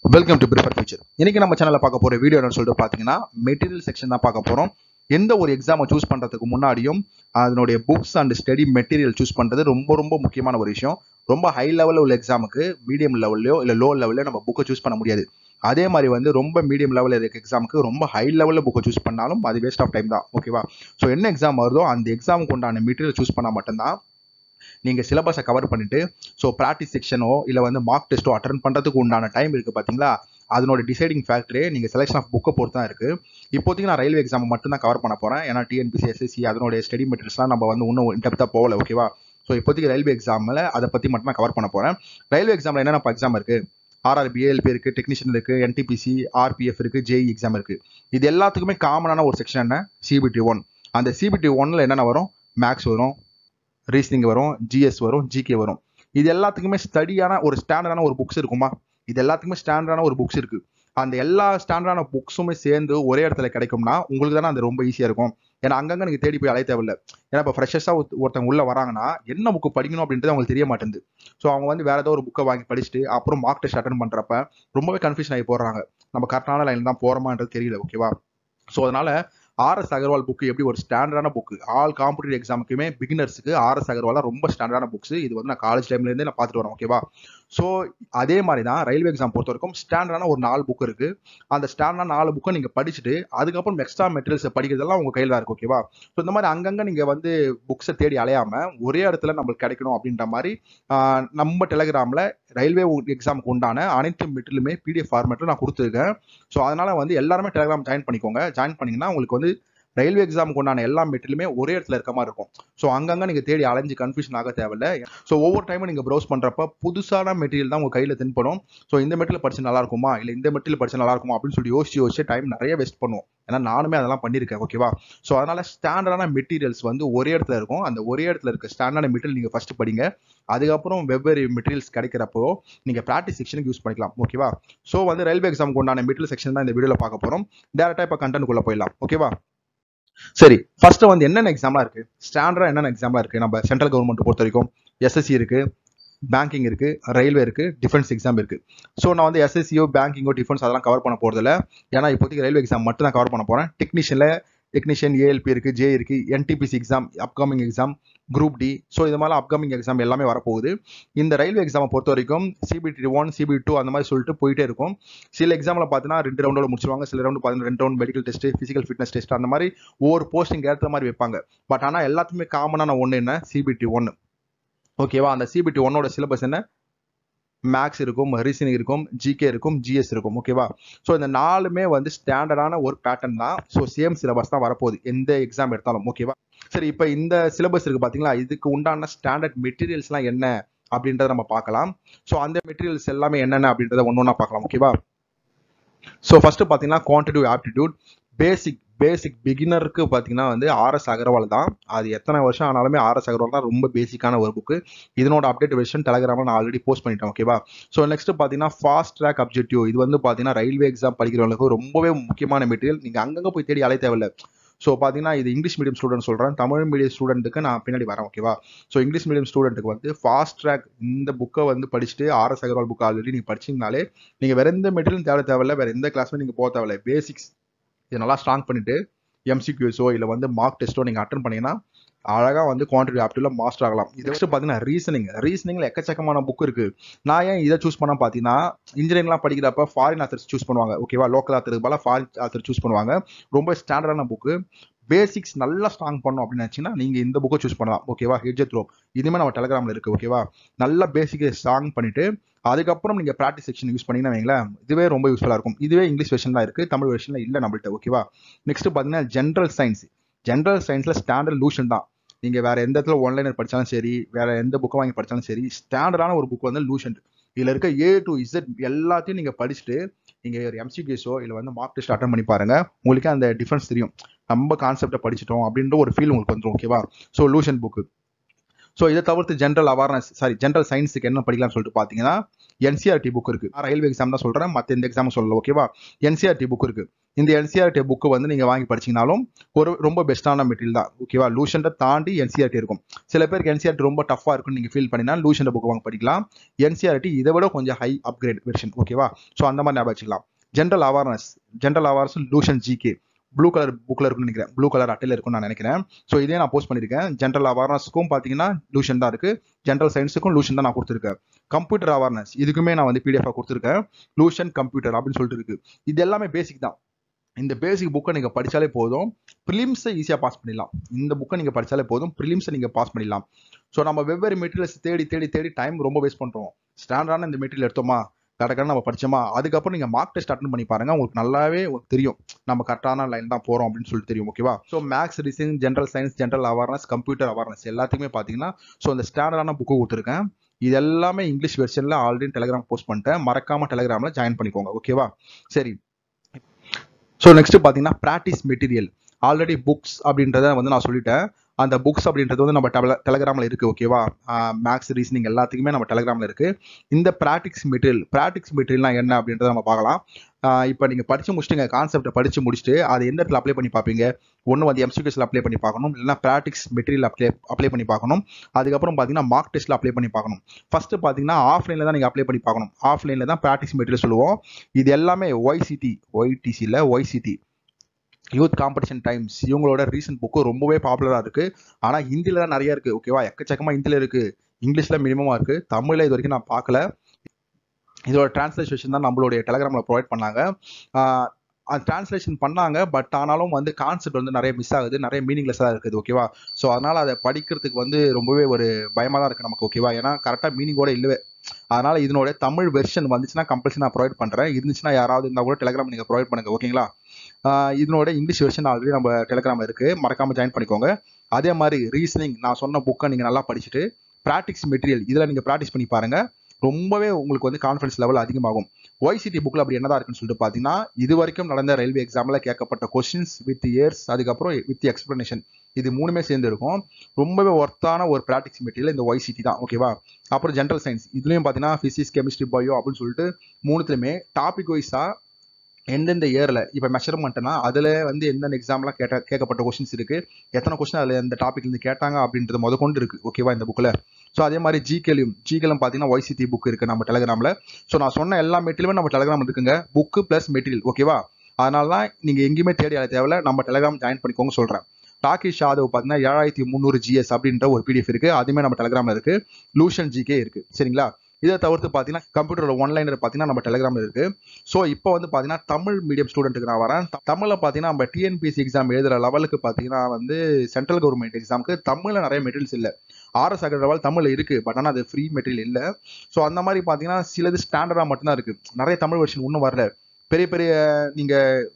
Welcome to prefer future. இன்னைக்கு நம்ம சேனலில் பார்க்க போகிற வீடியோ என்ன சொல்லிட்டு பார்த்தீங்கன்னா மெட்டீரியல் செக்ஷன் தான் பார்க்க போகிறோம். எந்த ஒரு எக்ஸாமை சூஸ் பண்ணுறதுக்கு முன்னாடியும் அதனுடைய books and study material choose பண்ணுறது ரொம்ப ரொம்ப முக்கியமான ஒரு விஷயம். ரொம்ப ஹை லெவலில் உள்ள எக்ஸாமுக்கு மீடியம் லெவல்லையோ இல்லை லோ லெவல்லையோ நம்ம புக்கை சூஸ் பண்ண முடியாது. அதே மாதிரி வந்து ரொம்ப மீடியம் லெவலில் இருக்க எக்ஸாமுக்கு ரொம்ப ஹை லெவலில் புக்கை சூஸ் பண்ணாலும் அது வேஸ்ட் ஆஃப் டைம் தான். ஓகேவா? ஸோ என்ன எக்ஸாம் வருதோ அந்த எக்ஸாமுக்கு உண்டான மெட்டீரியல் சூஸ் பண்ணால் மட்டும்தான் நீங்கள் சிலபஸை கவர் பண்ணிவிட்டு ஸோ ப்ராக்டிஸ் செக்ஷனோ இல்லை வந்து மார்க் டெஸ்ட்டோ அட்டன் பண்ணுறதுக்கு உண்டான டைம் இருக்குது பார்த்தீங்களா, அதனோட டிசைடிங் ஃபேக்டரே நீங்கள் செலெக்ஷன் ஆஃப் புக்கை பொறுத்து தான் இருக்குது. இப்போதைக்கு நான் ரயில்வே எக்ஸாம் மட்டும் தான் கவர் பண்ண போகிறேன். ஏன்னா டிஎன்பிசி எஸ்எஸ்சி அதனுடைய ஸ்டடி மெட்டீரியல்ஸ்லாம் நம்ம வந்து இன்னும் இன்டெப்த்தாக போகல. ஓகேவா? ஸோ இப்போதைக்கு ரயில்வே எக்ஸாமில் அதை பற்றி மட்டும் நான் கவர் பண்ண போகிறேன். ரயில்வே எக்ஸாமில் என்னென்ன எக்ஸாம் இருக்குது? ஆர்ஆர்பி, ஏஎல்பி இருக்குது, டெக்னீஷியன் இருக்குது, என்டிபிசி, ஆர்பிஎஃப் இருக்குது, ஜேஇ எக்ஸாம் இருக்குது. இது எல்லாத்துக்குமே காமனான ஒரு செக்ஷன் என்ன? சிபிடி 1. அந்த சிபிடி 1ல் என்னென்ன வரும்? மேக்ஸ் வரும், ரீசனிங் வரும், ஜிஎஸ் வரும், ஜிகே வரும். இது எல்லாத்துக்குமே ஸ்டடியான ஒரு ஸ்டாண்டர்டான ஒரு புக்ஸ் இருக்குமா? இது எல்லாத்துக்குமே ஸ்டாண்டர்டான ஒரு புக்ஸ் இருக்குது. அந்த எல்லா ஸ்டாண்டர்டான புக்ஸுமே சேர்ந்து ஒரே இடத்துல கிடைக்கும்னா உங்களுக்கு தானே அது ரொம்ப ஈஸியாக இருக்கும். ஏன்னா அங்கங்கே நீங்கள் தேடி போய் அலைய தேவையில்லை. ஏன்னா இப்போ ஃப்ரெஷர்ஸாக ஒருத்தவங்க உள்ளே வராங்கன்னா என்ன புக்கு படிக்கணும் அப்படின்றது அவங்களுக்கு தெரிய மாட்டேங்குது. ஸோ அவங்க வந்து வேறு ஏதோ ஒரு புக்கை வாங்கி படிச்சுட்டு அப்புறம் மார்க் டெஸ்ட் அட்டன் பண்ணுறப்ப ரொம்பவே கன்ஃபியூஷன் ஆகி போடுறாங்க. நம்ம கரெக்டான லைன் தான் போகிறோமான்றது தெரியல. ஓகேவா? ஸோ அதனால் ஆர்எஸ் அகர்வால் புக்கு எப்படி ஒரு ஸ்டாண்டர்டான புக்கு, ஆல் காம்படிட்டிவ் எக்ஸாமுக்குமே பிகினர்ஸுக்கு ஆர்எஸ் அகர்வால் ரொம்ப ஸ்டாண்டர்டான புக்ஸ். இது வந்து நான் காலேஜ் டைம்லேருந்தே நான் பார்த்துட்டு வரேன். ஓகேவா? ஸோ அதே மாதிரி தான் ரயில்வே எக்ஸாம் பொறுத்த வரைக்கும் ஸ்டாண்டர்டான ஒரு 4 புக் இருக்குது. அந்த ஸ்டாண்டர்டான 4 புக்கை நீங்கள் படிச்சுட்டு அதுக்கப்புறம் எக்ஸ்ட்ரா மெட்டீரியல்ஸை படிக்கிறதெல்லாம் உங்கள் கையில் தான் இருக்குது. ஓகேவா? ஸோ இந்த மாதிரி அங்கங்கே நீங்கள் வந்து புக்ஸை தேடி அலையாமல் ஒரே இடத்துல நம்மளுக்கு கிடைக்கணும் அப்படின்ற மாதிரி நம்ம டெலிகிராமில் ரயில்வே எக்ஸாமுக்கு உண்டான அனைத்து மெட்டீரியலுமே பிடிஎஃப் ஃபார்மேட்டில் நான் கொடுத்துருக்கேன். ஸோ அதனால் வந்து எல்லாருமே டெலிகிராம் ஜாயின் பண்ணிக்கோங்க. ஜாயின் பண்ணிங்கன்னா உங்களுக்கு வந்து ரயில்வே எக்ஸாமுக்கு உண்டான எல்லா மெட்டீரியலுமே ஒரே இடத்துல இருக்க மாதிரி இருக்கும். ஸோ அங்கங்கே நீங்கள் தேடி அலைஞ்சு கன்ஃபியூஷன் ஆக தேவையில்லை. ஸோ ஒவ்வொரு டைமும் நீங்கள் ப்ரௌஸ் பண்ணுறப்ப புதுசான மெட்டீரியல் தான் உங்கள் கையில் தென்படும். ஸோ இந்த மெட்டீரியல் படிச்சு நல்லா இருக்குமா இல்லை இந்த மெட்டீரியல் படிச்சு நல்லா இருக்குமா அப்படின்னு சொல்லி யோசிச்சு டைம் நிறைய வேஸ்ட் பண்ணுவோம். ஏன்னா நானுமே அதெல்லாம் பண்ணியிருக்கேன். ஓகேவா? ஸோ அதனால் ஸ்டாண்டர்டான மெட்டீரியல்ஸ் வந்து ஒரே இடத்துல இருக்கும். அந்த ஒரே இடத்துல இருக்க ஸ்டாண்டர்டான மெட்டீரியல் நீங்கள் ஃபஸ்ட்டு படிங்க. அதுக்கப்புறம் வெவ்வேறு மெட்டீரியல்ஸ் கிடைக்கிறப்போ நீங்கள் ப்ராக்டிஸ் செக்ஷனுக்கு யூஸ் பண்ணிக்கலாம். ஓகேவா? ஸோ வந்து ரயில்வே எக்ஸாமுக்கு உண்டான மெட்டீரியல் செக்ஷன் தான் இந்த வீடியோவில் பார்க்க போகிறோம். டேரெக்டாக இப்போ கண்டென்ட்குள்ளே போயிடலாம். ஓகேவா? சரி, ஃபர்ஸ்ட் வந்து என்னென்ன எக்ஸாம்லாம் இருக்கு, ஸ்டாண்டர்டா என்னென்ன எக்ஸாம்லாம் இருக்கு நம்ம சென்ட்ரல் கவர்மெண்ட் பொறுத்த வரைக்கும்? எஸ்எஸ்சி இருக்கு, பேங்கிங் இருக்கு, ரயில்வே இருக்கு, டிஃபென்ஸ் எக்ஸாம் இருக்கு. ஸோ நான் வந்து எஸ்எஸ்சியோ பேங்கிங்கோ டிஃபென்ஸ் அதெல்லாம் கவர் பண்ண போறதில்ல. ஏன்னா இப்போதைக்கு ரயில்வே எக்ஸாம் மட்டும் தான் கவர் பண்ண போறேன். டெக்னீஷியன் ஏஎல்பி இருக்கு, ஜே இருக்கு, NTPC exam, upcoming exam, group D. So இது மாதிரி அப்கமிங் எக்ஸாம் எல்லாமே வரப்போகுது. இந்த ரயில்வே எக்ஸாமை பொறுத்த வரைக்கும் சிபிடி 1, சிபிடி 2 அந்த மாதிரி சொல்லிட்டு போயிட்டே இருக்கும். சில எக்ஸாமில் பார்த்தீங்கன்னா 2 ரவுண்டோட முடிச்சிருவாங்க. சில ரவுண்டு பார்த்தீங்கன்னா 2 round medical test, physical fitness test அந்த மாதிரி ஒவ்வொரு போஸ்டிங் ஏற்ற மாதிரி வைப்பாங்க. பட் ஆனால் எல்லாத்துக்குமே காமனான ஒன்று என்ன? சிபிடி 1. ஓகேவா? அந்த சிபிடி 1ஓட சிலபஸ் என்ன? மேக்ஸ் இருக்கும், ரீசனிங் இருக்கும், ஜிகே இருக்கும், ஜிஎஸ் இருக்கும். ஓகேவா? ஸோ இந்த 4மே வந்து ஸ்டாண்டர்டான ஒரு பேட்டர்ன் தான். ஸோ சேம் சிலபஸ் தான் வரப்போகுது எந்த எக்ஸாம் எடுத்தாலும். ஓகேவா? சரி, இப்போ இந்த சிலபஸ் இருக்கு பார்த்தீங்களா, இதுக்கு உண்டான ஸ்டாண்டர்ட் மெட்டீரியல்ஸ்லாம் என்ன அப்படின்றத நம்ம பார்க்கலாம். ஸோ அந்த மெட்டீரியல்ஸ் எல்லாமே என்னென்ன அப்படின்றத ஒன்று பார்க்கலாம். ஓகேவா? ஸோ ஃபர்ஸ்ட் பார்த்தீங்கன்னா குவான்டிட்டிவ் ஆப்டிடியூட் பேசிக் பிகினருக்கு பார்த்தீங்கன்னா வந்து ஆர்எஸ் அகர்வால் தான். அது எத்தனை வருஷம் ஆனாலுமே ஆர்எஸ் அகர்வால் தான் ரொம்ப பேசிக்கான ஒரு புக்கு. இதனோட அப்டேட் வெர்ஷன் டெலிகிராமில் நான் ஆல்ரெடி போஸ்ட் பண்ணிட்டேன். ஓகேவா? ஸோ நெக்ஸ்ட் பார்த்தீங்கன்னா ஃபாஸ்ட் ட்ராக் அப்ஜெக்டிவ். இது வந்து பார்த்தீங்கன்னா ரயில்வே எக்ஸாம் படிக்கிறவங்களுக்கு ரொம்பவே முக்கியமான மெட்டீரியல். நீங்கள் அங்கங்கே போய் தேடி அலைய தேவையில்லை. ஸோ பார்த்தீங்கன்னா இது இங்கிலீஷ் மீடியம் ஸ்டூடெண்ட் சொல்கிறேன், தமிழ் மீடியம் ஸ்டூடெண்ட்டுக்கு நான் பின்னாடி வரேன். ஓகேவா? ஸோ இங்கிலீஷ் மீடியம் ஸ்டூடெண்ட்டுக்கு வந்து ஃபாஸ்ட் ட்ராக் இந்த புக்கை வந்து படிச்சுட்டு ஆர்எஸ் அகர்வால் புக் ஆல்ரெடி நீங்கள் படிச்சிங்கனாலே நீங்கள் வேறு எந்த மெட்டீரியல் தேவையில்லை, வேறு எந்த கிளாஸுமே நீங்கள் போக தேவையில்லை. பேசிக்ஸ் இதை நல்லா ஸ்ட்ராங் பண்ணிட்டு எம்சிக்யூஸோ இல்லை வந்து மார்க் டெஸ்ட்டோ நீங்கள் அட்டன் பண்ணீங்கன்னா அழகாக வந்து குவான்டிட்டி ஆப்டியூல மாஸ்டர் ஆகலாம். இது நெக்ஸ்ட் பார்த்தீங்கன்னா ரீசனிங்கில் எக்கச்சக்கமான புக் இருக்குது. நான் ஏன் இதை சூஸ் பண்ண பார்த்தீங்கன்னா இன்ஜினியரிங்லாம் படிக்கிறப்ப ஃபாரின் ஆத்தர்ஸ் சூஸ் பண்ணுவாங்க. ஓகேவா? லோக்கல் ஆத்தருக்கு பதிலாக ஃபாரின் ஆத்தர் சூஸ் பண்ணுவாங்க. ரொம்ப ஸ்டாண்டர்டான புக்கு. பேசிக்ஸ் நல்லா ஸ்ட்ராங் பண்ணணும் அப்படின்னு நினச்சிங்கன்னா நீங்கள் இந்த புக்கை சூஸ் பண்ணலாம். ஓகேவா? ஹெட்ஜெட் த்ரோ இதுவுமே நம்ம டெலிகிராமில் இருக்குது. ஓகேவா? நல்ல பேசிக்கை ஸ்ட்ராங் பண்ணிவிட்டு அதுக்கப்புறம் நீங்கள் ப்ராக்டிஸ் செக்ஷன் யூஸ் பண்ணிங்கன்னா வைங்களேன், இதுவே ரொம்ப யூஸ்ஃபுல்லாக இருக்கும். இதுவே இங்கிலீஷ் வெர்ஷன் தான் இருக்குது, தமிழ் வெர்ஷனில் இல்லை நம்மள்கிட்ட. ஓகேவா? நெக்ஸ்ட் பார்த்தீங்கன்னா ஜென்ரல் சயின்ஸில் ஸ்டாண்டர்ட் லூஷன் தான். நீங்கள் வேறு எந்த இடத்துல ஒன்லைனர் படித்தாலும் சரி, வேறு எந்த புக்கை வாங்கி படித்தாலும் சரி, ஸ்டாண்டர்டான ஒரு புக் வந்து லூஷன். இதில் இருக்க A to Z எல்லாத்தையும் நீங்கள் படிச்சுட்டு நீங்கள் ஒரு எம்சிபிஎஸோ இல்லை வந்து மார்க் டெஸ்ட் அட்டன் பண்ணி பாருங்கள். உங்களுக்கு அந்த டிஃபரன்ஸ் தெரியும். நம்ம கான்செப்டை படிச்சிட்டோம் அப்படின்ற ஒரு ஃபீல் உங்களுக்கு வந்துடும். ஓகேவா? So லூஷன் book. ஸோ இதை தவிர்த்து ஜென்ரல் அவேர்னஸ் ஜென்ரல் சயின்ஸுக்கு என்ன படிக்கலாம்னு சொல்லிட்டு பார்த்தீங்கன்னா என்சிஆர்டி புக் இருக்கு. ரயில்வே எக்ஸாம் தான் சொல்றேன், மற்ற எந்த எக்ஸாமும் சொல்லல. ஓகேவா, என்சிஆர்டி புக் இருக்கு. இந்த என்சிஆர்டி புக்கு வந்து நீங்க வாங்கி படிச்சீங்கனாலும் ஒரு ரொம்ப பெஸ்ட்டான மெட்டீரியல் தான். ஓகேவா, லூஷன்ட்டை தாண்டி என்சிஆர்டி இருக்கும். சில பேருக்கு என்சிஆர்டி ரொம்ப டஃபா இருக்குன்னு நீங்க ஃபீல் பண்ணினா லூஷன் புக் வாங்க படிக்கலாம். என்சிஆர்டி இதை விட கொஞ்சம் ஹை அப்கிரேட் வெர்ஷன். ஓகேவா, ஸோ அந்த மாதிரி ஞாபகம் வச்சுக்கலாம். General awareness Lucent GK blue colour புக்கில் இருக்குன்னு நினைக்கிறேன், ப்ளூ கலர் அட்டையில் இருக்குன்னு நான் நினைக்கிறேன். ஸோ இதே நான் போஸ்ட் பண்ணியிருக்கேன். ஜென்ரல் அவேர்னஸ்க்கும் பார்த்தீங்கன்னா லூஷன் தான் இருக்கு, ஜென்ரல் சயின்ஸுக்கும் லூஷன் தான் நான் கொடுத்துருக்கேன். கம்ப்யூட்டர் அவேர்னஸ் இதுக்குமே நான் வந்து பிடிஎஃப் கொடுத்துருக்கேன், லூஷன் கம்ப்யூட்டர் அப்படின்னு சொல்லிட்டு இருக்கு. இது எல்லாமே பேசிக் தான். இந்த பேசிக் புக்கை நீங்கள் படித்தாலே போதும், ப்ரிலிம்ஸை ஈஸியாக பாஸ் பண்ணிடலாம். இந்த புக்கை நீங்கள் படித்தாலே போதும், ப்ரிலிம்ஸை நீங்கள் பாஸ் பண்ணிடலாம். ஸோ நம்ம வெவ்வேறு மெட்டீரியல்ஸ் தேடி டைம் ரொம்ப வேஸ்ட் பண்ணுறோம். ஸ்டாண்டர்டான இந்த மெட்டீரியல் எடுத்தோமா, கரெக்டாக நம்ம படிச்சோமா, அதுக்கப்புறம் நீங்கள் மார்க் டெஸ்ட் அட்டன் பண்ணி பாருங்க, உங்களுக்கு நல்லாவே தெரியும் நம்ம கரெக்டான லைன் தான் போகிறோம் அப்படின்னு சொல்லிட்டு தெரியும். ஓகேவா, so maths, reasoning, general science, general awareness, computer awareness எல்லாத்துக்குமே பார்த்தீங்கன்னா ஸோ இந்த ஸ்டாண்டர்டான புக்கு கொடுத்துருக்கேன். இது எல்லாமே இங்கிலீஷ் வெர்ஷனில் ஆல்ரெடி டெலிகிராம் போஸ்ட் பண்ணிட்டேன், மறக்காம டெலிகிராமில் ஜாயின் பண்ணிக்கோங்க. ஓகேவா, சரி. ஸோ நெக்ஸ்ட் பார்த்தீங்கன்னா ப்ராக்டிஸ் மெட்டீரியல். ஆல்ரெடி புக்ஸ் அப்படின்றத வந்து நான் சொல்லிட்டேன். அந்த புக்ஸ் அப்படின்றது வந்து நம்ம டெலிகிராமில் இருக்குது. ஓகேவா, மேக்ஸ், ரீசனிங் எல்லாத்துக்குமே நம்ம டெலிகிராமில் இருக்குது. இந்த ப்ராக்டிஸ் மெட்டீரியல்னா என்ன அப்படின்றத நம்ம பார்க்கலாம். இப்போ நீங்கள் படித்து முடிச்சுட்டுங்க, கான்செப்டை படித்து முடிச்சுட்டு அதை எந்த இடத்துல அப்ளை பண்ணி பார்ப்பீங்க? ஒன்று வந்து எம்சிக்யூஸில் அப்ளை பண்ணி பார்க்கணும், இல்லைனா ப்ராக்டிஸ் மெட்டீரியல் அப்ளை பண்ணி பார்க்கணும். அதுக்கப்புறம் பார்த்தீங்கன்னா மார்க் டெஸ்ட்டில் அப்ளை பண்ணி பார்க்கணும். ஃபஸ்ட்டு பார்த்தீங்கன்னா ஆஃப்லைனில் தான் நீங்கள் அப்ளை பண்ணி பார்க்கணும். ஆஃப்லைனில் தான் ப்ராக்டிஸ் மெட்டீரியல் சொல்லுவோம். இது எல்லாமே ஒய்சிடி யூத் காம்படிஷன் டைம்ஸ் இவங்களோட ரீசன்ட் புக்கு ரொம்பவே பாப்புலராக இருக்குது. ஆனால் ஹிந்தியில் தான் நிறைய இருக்குது. ஓகேவா, எக்கச்சக்கமாக ஹிந்தியில் இருக்குது, இங்கிலீஷில் மினிமமாக இருக்குது, தமிழில் இது வரைக்கும் நான் பார்க்கல. இதோட டிரான்ஸ்லேஷன் தான் நம்மளுடைய டெலிகிராமில் ப்ரொவைட் பண்ணாங்க. அது டிரான்ஸ்லேஷன் பண்ணாங்க, பட் ஆனாலும் வந்து கான்செப்ட் வந்து நிறைய மிஸ் ஆகுது, நிறைய மீனிங்லெஸ்ஸாக இருக்குது. ஓகேவா, ஸோ அதனால் அதை படிக்கிறதுக்கு வந்து ரொம்பவே ஒரு பயமாக தான் இருக்குது நமக்கு. ஓகேவா, ஏன்னா கரெக்டாக மீனிங்கோட இல்லவே. அதனால் இதனோட தமிழ் வெர்ஷன் வந்துச்சுன்னா கம்பல்சரி நான் ப்ரொவைட் பண்ணுறேன். இருந்துச்சுன்னா யாராவது இருந்தால் கூட டெலிகிராம் நீங்கள் ப்ரொவைட் பண்ணுங்கள். ஓகேங்களா, இதனோட இங்கிலீஷ் வெர்ஷன் ஆல்ரெடி நம்ம டெலிகிராமில் இருக்குது, மறக்காமல் ஜாயின் பண்ணிக்கோங்க. அதே மாதிரி ரீசனிங் நான் சொன்ன புக்கை நீங்கள் நல்லா படிச்சுட்டு ப்ராக்டிஸ் மெட்டீரியல் இதில் நீங்கள் ப்ராக்டிஸ் பண்ணி பாருங்கள், ரொம்பவே உங்களுக்கு வந்து கான்ஃபிடன்ஸ் லெவல் அதிகமாகும். ஒய்சிடி புக்கில் அப்படி என்னதான் இருக்குன்னு சொல்லிட்டு பார்த்தீங்கன்னா, இது வரைக்கும் நடந்த ரயில்வே எக்ஸாமில் கேட்கப்பட்ட கொஸ்டின்ஸ் வித் இயர்ஸ், அதுக்கப்புறம் வித் எக்ஸ்பிளனேஷன், இது மூணுமே சேர்ந்து இருக்கும். ரொம்பவே ஒர்த்தான ஒரு ப்ராக்டிஸ் மெட்டீரியல் இந்த ஒய்சிடி தான். ஓகேவா, அப்புறம் ஜென்ரல் சயின்ஸ் இதுலேயும் பார்த்தீங்கன்னா ஃபிசிக்ஸ், கெமிஸ்ட்ரி, பயோ அப்படின்னு சொல்லிட்டு மூணுத்துலையுமே டாபிக் வைஸாக எந்தெந்த இயரில் இப்போ மெஷர்மெண்ட்னா அதில் வந்து எந்தெந்த எக்ஸாம்லாம் கேட்கப்பட்ட கொஸ்டின்ஸ் இருக்குது, எத்தனை கொஸ்டின் அதில் இந்த டாப்பிக்லேருந்து கேட்டாங்க அப்படின்றது முதற்கொண்டு இருக்குது. ஓகேவா, இந்த புக்கில். ஸோ அதே மாதிரி ஜிகேலையும் பார்த்தீங்கன்னா ஒய்சிடி புக் இருக்குது நம்ம டெலிகிராமில். ஸோ நான் சொன்ன எல்லா மெட்டீரியலுமே நம்ம டெலிகிராமில் இருக்குங்க, புக்கு ப்ளஸ் மெட்டீரியல். ஓகேவா, அதனால தான் நீங்கள் எங்கேயுமே தேடி அழைய தேவையில்ல, நம்ம டெலிகிராம் ஜாயின் பண்ணிக்கோங்க சொல்கிறேன். டாக்கிஷ் யாதவ் பார்த்தீங்கன்னா 7300 GS அப்படின்ற ஒரு பிடிஎஃப் இருக்குது, அதுவுமே நம்ம டெலிகிராமில் இருக்குது. லூஷன் ஜிகே இருக்குது. சரிங்களா, இதை தவிர்த்து பார்த்தீங்கன்னா கம்ப்யூட்டரோட ஒன்லைனர் பார்த்தீங்கன்னா நம்ம டெலிகிராமில் இருக்குது. ஸோ இப்போ வந்து பார்த்தீங்கன்னா தமிழ் மீடியம் ஸ்டூடெண்ட்டுக்கு நான் வரேன். தமிழில் பார்த்தீங்கன்னா நம்ம டிஎன்பிஎஸ்சி எக்ஸாம் எழுதுகிற லெவலுக்கு பார்த்தீங்கன்னா வந்து சென்ட்ரல் கவர்மெண்ட் எக்ஸாமுக்கு தமிழில் நிறைய மெட்டீரியல்ஸ் இல்லை. RS அகர்வால் தமிழில் இருக்குது, பட் ஆனால் அது ஃப்ரீ மெட்டீரியல் இல்லை. ஸோ அந்த மாதிரி பார்த்தீங்கன்னா சிலது ஸ்டாண்டர்டாக மட்டும்தான் இருக்குது, நிறைய தமிழ் வெர்ஷன் இன்னும் வரல. பெரிய நீங்கள்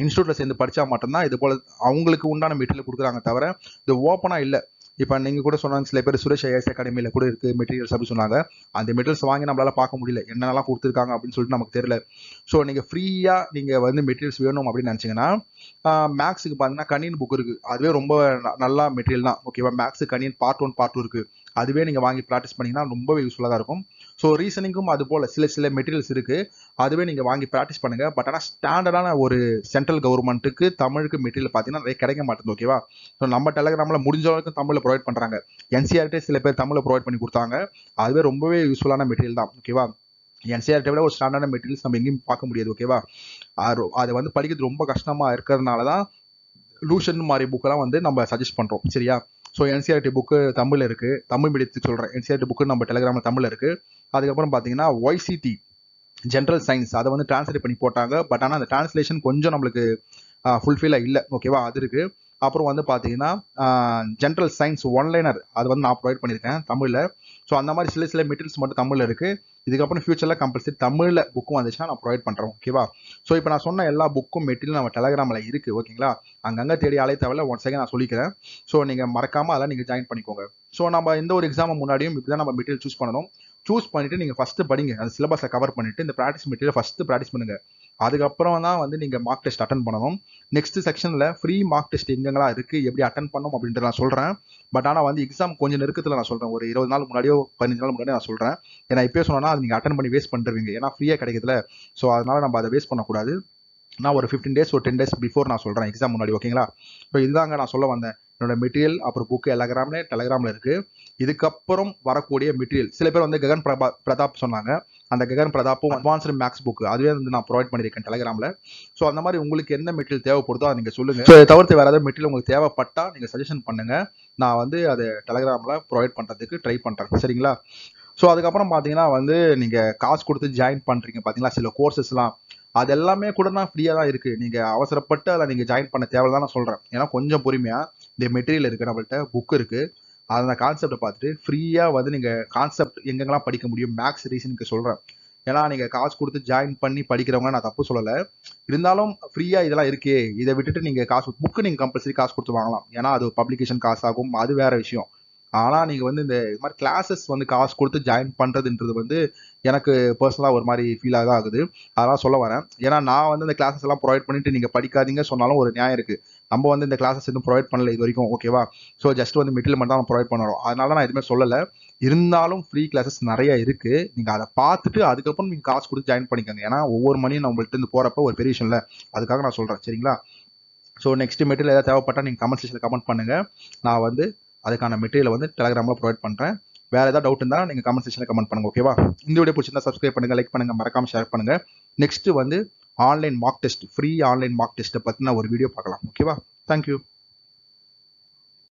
இன்ஸ்டியூட்டில் சேர்ந்து படித்தா மட்டும்தான் இது போல் அவங்களுக்கு உண்டான மெட்டீரியல் கொடுக்குறாங்க, தவிர இது ஓப்பனாக இல்லை. இப்போ நீங்கள் கூட சொன்னாங்க, சில பேர் சுரேஷ் ஐஏஎஸ் அகாடமியில் கூட இருக்குது மெட்டீரியல்ஸ் அப்படின்னு சொன்னாங்க. அந்த மெட்டீரியல்ஸ் வாங்கி நம்மளால் பார்க்க முடியல, என்னென்னலாம் கொடுத்துருக்காங்க அப்படின்னு சொல்லிட்டு நமக்கு தெரியல. ஸோ நீங்கள் ஃப்ரீயாக நீங்கள் வந்து மெட்டீரியல்ஸ் வேணும் அப்படின்னு நினச்சிங்கன்னா மேக்ஸுக்கு பார்த்தீங்கன்னா கணின் புக் இருக்குது, அதுவே ரொம்ப நல்லா மெட்டீரியல் தான். ஓகேவா, மேக்ஸு கணின் பார்ட் 1 பார்ட் 2 இருக்குது, அதுவே நீங்கள் வாங்கி ப்ராக்டிஸ் பண்ணிங்கன்னா ரொம்பவே யூஸ்ஃபுல்லாக தான் இருக்கும். ஸோ ரீசனிங்கும் அது போல் சில மெட்டீரியல்ஸ் இருக்குது, அதுவே நீங்கள் வாங்கி ப்ராக்டிஸ் பண்ணுங்கள். பட் ஆனால் ஸ்டாண்டர்டான ஒரு சென்ட்ரல் கவர்மெண்ட்டுக்கு தமிழுக்கு மெட்டீரியல் பார்த்தீங்கன்னா நிறைய கிடைக்க மாட்டேங்குது. ஓகேவா, ஸோ நம்ம டெலிகிராமில் முடிஞ்ச அளவுக்கு தமிழில் ப்ரொவைட் பண்ணுறாங்க. என்சிஆர்டி சில பேர் தமிழில் ப்ரொவைட் பண்ணி கொடுத்தாங்க, அதுவே ரொம்பவே யூஸ்ஃபுல்லான மெட்டீரியல் தான். ஓகேவா, என்சிஆர்டி விட ஒரு ஸ்டாண்டர்டான மெட்டீரியல்ஸ் நம்ம எங்கேயும் பார்க்க முடியாது. ஓகேவா, அதை வந்து படிக்கிறது ரொம்ப கஷ்டமாக இருக்கிறதுனால தான் லூஷன் மாதிரி புக்கெல்லாம் வந்து நம்ம சஜஸ்ட் பண்ணுறோம். சரியா, ஸோ என்சிஆர்டி புக்கு தமிழில் இருக்குது, தமிழ் மீடியத்துக்கு சொல்கிறேன். என்சிஆர்டி புக்கு நம்ம டெலிகிராமில் தமிழில் இருக்குது. அதுக்கப்புறம் பார்த்தீங்கன்னா ஒய்சிடி ஜென்ரல் சயின்ஸ் அதை வந்து டிரான்ஸ்லேட் பண்ணி போட்டாங்க, பட் ஆனால் அந்த டிரான்ஸ்லேஷன் கொஞ்சம் நம்மளுக்கு ஃபுல்ஃபில்லாக இல்லை. ஓகேவா, அது இருக்குது. அப்புறம் வந்து பார்த்தீங்கன்னா ஜென்ரல் சயின்ஸ் ஒன்லைனர் அது வந்து நான் ப்ரொவைட் பண்ணியிருக்கேன் தமிழில். ஸோ அந்த மாதிரி சில மெட்டீரியல்ஸ் மட்டும் தமிழில் இருக்குது. இதுக்கப்புறம் ஃபியூச்சரில் கம்பல்சரி தமிழில் புக்கும் வந்துச்சுன்னா நான் ப்ரொவைட் பண்ணுறேன். ஓகேவா, ஸோ இப்போ நான் சொன்ன எல்லா புக்கும் மெட்டீரியல் நம்ம டெலிகிராமில் இருக்குது. ஓகேங்களா, அங்கங்கே தேடி அலைய தேவையில்ல, ஒன் செகண்ட் நான் சொல்லிக்கிறேன். ஸோ நீங்கள் மறக்காமல் அதெல்லாம் நீங்கள் ஜாயின் பண்ணிக்கோங்க. ஸோ நம்ம எந்த ஒரு எக்ஸாம் முன்னாடியும் இப்படி தான் நம்ம மெட்டீரியல் சூஸ் பண்ணணும். சூஸ் பண்ணிவிட்டு நீங்கள் ஃபஸ்ட்டு படிங்க, அந்த சிலபஸை கவர் பண்ணிவிட்டு இந்த ப்ராக்டிஸ் மெட்டீரியல் ஃபஸ்ட்டு ப்ராக்டிஸ் பண்ணுங்கள். அதுக்கப்புறம் தான் வந்து நீங்கள் மார்க் டெஸ்ட் அட்டன் பண்ணணும். நெக்ஸ்ட் செக்ஷன்ல ஃப்ரீ மார்க் டெஸ்ட் எங்கெங்கெல்லாம் இருக்கு, எப்படி அட்டன் பண்ணணும் அப்படின்ட்டு நான் சொல்றேன். பட் ஆனால் வந்து எக்ஸாம் கொஞ்சம் நெருக்கத்தில் நான் சொல்றேன், ஒரு 20 நாள் முன்னாடியோ 15 நாள் முன்னாடியோ நான் சொல்றேன். ஏன்னா இப்பயே சொன்னா அது நீங்க அட்டன் பண்ணி வேஸ்ட் பண்ணிருவீங்க, ஏன்னா ஃப்ரீயா கிடைக்குதுல. ஸோ அதனால நம்ம அதை வேஸ்ட் பண்ணக்கூடாது. நான் ஒரு 15 டேஸ் ஒரு 10 டேஸ் பிஃபோர் நான் சொல்றேன் எக்ஸாம் முன்னாடி, ஓகேங்களா? ஸோ இதுதாங்க நான் சொல்ல வந்தேன். என்னோட மெட்டீரியல் அப்புறம் புக்கு டெலகிராம்ல இருக்கு. இதுக்கப்புறம் வரக்கூடிய மெட்டீரியல் சில பேர் வந்து ககன் பிரதாப் சொன்னாங்க. அந்த ககன் பிரதாப்பும் அட்வான்ஸ்டு மேக்ஸ் புக் அதுவே வந்து நான் ப்ரொவைட் பண்ணியிருக்கேன் டெலகிராம்ல. ஸோ அந்த மாதிரி உங்களுக்கு என்ன மெட்டீரியல் தேவைப்படுதோ அதை நீங்க சொல்லுங்க. ஸோ இதை தவிர்த்து வேற ஏதாவது மெட்டீரியல் உங்களுக்கு தேவைப்பட்டா நீங்க சஜஷன் பண்ணுங்க, நான் வந்து அதை டெலகிராம்ல ப்ரொவைட் பண்றதுக்கு ட்ரை பண்றேன், சரிங்களா? ஸோ அதுக்கப்புறம் பார்த்தீங்கன்னா வந்து நீங்க காசு கொடுத்து ஜாயின் பண்றீங்க பார்த்தீங்களா சில கோர்சஸ்லாம், அது எல்லாமே கூட நான் ஃப்ரீயாக தான் இருக்கு. நீங்க அவசரப்பட்டு அதில் நீங்க ஜாயின் பண்ண தேவைதான் நான் சொல்றேன். ஏன்னா கொஞ்சம் பொறுமையா இந்த மெட்டீரியல் இருக்கு, நம்மள்ட்ட புக் இருக்கு, அந்த கான்செப்டை பார்த்துட்டு ஃப்ரீயா வந்து நீங்க கான்செப்ட் எங்கெங்கெல்லாம் படிக்க முடியும் மேக்ஸ் ரீசனுக்கு சொல்றேன். ஏன்னா நீங்க காசு கொடுத்து ஜாயின் பண்ணி படிக்கிறவங்க நான் தப்பு சொல்லலை, இருந்தாலும் ஃப்ரீயா இதெல்லாம் இருக்கே, இதை விட்டுட்டு நீங்க காசு புக்கு நீங்க கம்பல்சரி காசு கொடுத்து வாங்கலாம், ஏன்னா அது பப்ளிகேஷன் காசு ஆகும், அது வேற விஷயம். ஆனா நீங்க வந்து இந்த மாதிரி கிளாஸஸ் வந்து காசு கொடுத்து ஜாயின் பண்றதுன்றது வந்து எனக்கு பர்சனலா ஒரு மாதிரி ஃபீலாக தான் ஆகுது. அதெல்லாம் சொல்ல வரேன். ஏன்னா நான் வந்து இந்த கிளாஸஸ் எல்லாம் ப்ரொவைட் பண்ணிட்டு நீங்க படிக்காதீங்க சொன்னாலும் ஒரு நியாயம் இருக்கு. நம்ம வந்து இந்த கிளாஸஸ் எதுவும் ப்ரொவைட் பண்ணல இது வரைக்கும், ஓகேவா? ஸோ ஜஸ்ட் வந்து மெட்டீரியல் மட்டும் தான் ப்ரொவைட் பண்ணுறோம், அதனால நான் எதுவுமே சொல்லலை. இருந்தாலும் ஃப்ரீ கிளாஸஸ் நிறைய இருக்கு, நீங்க அதை பார்த்துட்டு அதுக்கப்புறம் நீங்க காசு கொடுத்து ஜாயின் பண்ணிக்கோங்க. ஏன்னா ஒவ்வொரு மணியும் நம்மள்ட்ட இருந்து போறப்ப ஒரு பெரிய விஷயம் இல்லை, அதுக்காக நான் சொல்றேன், சரிங்களா? ஸோ நெக்ஸ்ட் மெட்டீரியல் ஏதாவது தேவைப்பட்டா நீங்க கமெண்ட் செக்ஷன்ல கமெண்ட் பண்ணுங்க, நான் வந்து அதுக்கான மெட்டீரியல் வந்து டெலகிராம்ல ப்ரொவைட் பண்றேன். வேற ஏதாவது டவுட் இருந்தா நீங்க கமெண்ட் செக்ஷன்ல கமெண்ட் பண்ணுங்க, ஓகேவா? இந்த வீடியோ பிடிச்சிருந்தா சப்ஸ்கிரைப் பண்ணுங்க, லைக் பண்ணுங்க, மறக்காம ஷேர் பண்ணுங்க. நெக்ஸ்ட் வந்து online mark test, free online mark டெஸ்ட்டை பத்தின ஒரு வீடியோ பார்க்கலாம், ஓகேவா? தேங்க்யூ.